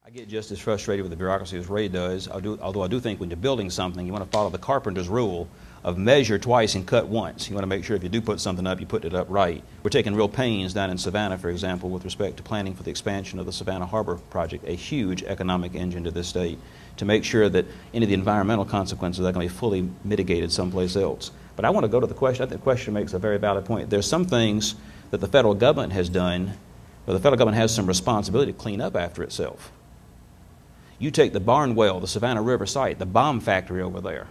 I get just as frustrated with the bureaucracy as Ray does, although I do think when you're building something, you want to follow the carpenter's rule of measure twice and cut once. You want to make sure if you do put something up, you put it up right. We're taking real pains down in Savannah, for example, with respect to planning for the expansion of the Savannah Harbor project, a huge economic engine to this state, to make sure that any of the environmental consequences are going to be fully mitigated someplace else. But I want to go to the question. I think the question makes a very valid point. There's some things that the federal government has done, but the federal government has some responsibility to clean up after itself. You take the Barnwell, the Savannah River site, the bomb factory over there.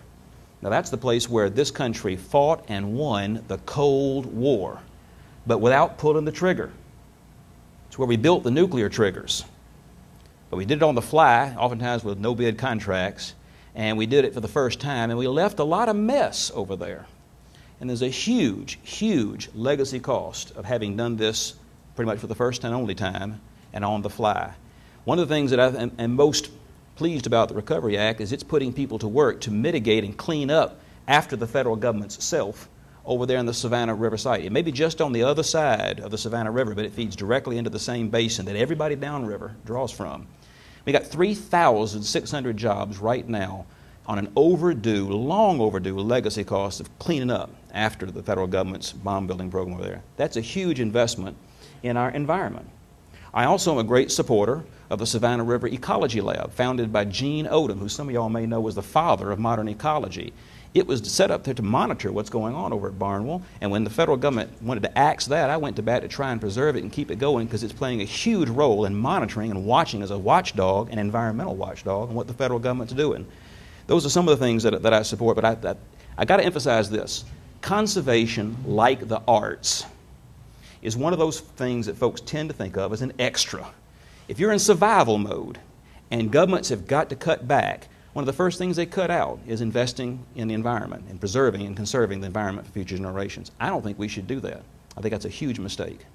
Now that's the place where this country fought and won the Cold War, but without pulling the trigger. It's where we built the nuclear triggers. But we did it on the fly, oftentimes with no-bid contracts, and we did it for the first time, and we left a lot of mess over there. And there's a huge, huge legacy cost of having done this pretty much for the first and only time and on the fly. One of the things that I am most pleased about the Recovery Act is it's putting people to work to mitigate and clean up after the federal government's self over there in the Savannah River site. It may be just on the other side of the Savannah River, but it feeds directly into the same basin that everybody downriver draws from. We got 3,600 jobs right now on an overdue, long overdue legacy cost of cleaning up after the federal government's bomb building program over there. That's a huge investment in our environment. I also am a great supporter of the Savannah River Ecology Lab, founded by Gene Odom, who some of y'all may know was the father of modern ecology. It was set up there to monitor what's going on over at Barnwell, and when the federal government wanted to axe that, I went to bat to try and preserve it and keep it going because it's playing a huge role in monitoring and watching as a watchdog, an environmental watchdog, and what the federal government's doing. Those are some of the things that I support, but I got to emphasize this. Conservation, like the arts, is one of those things that folks tend to think of as an extra. If you're in survival mode and governments have got to cut back, one of the first things they cut out is investing in the environment and preserving and conserving the environment for future generations. I don't think we should do that. I think that's a huge mistake.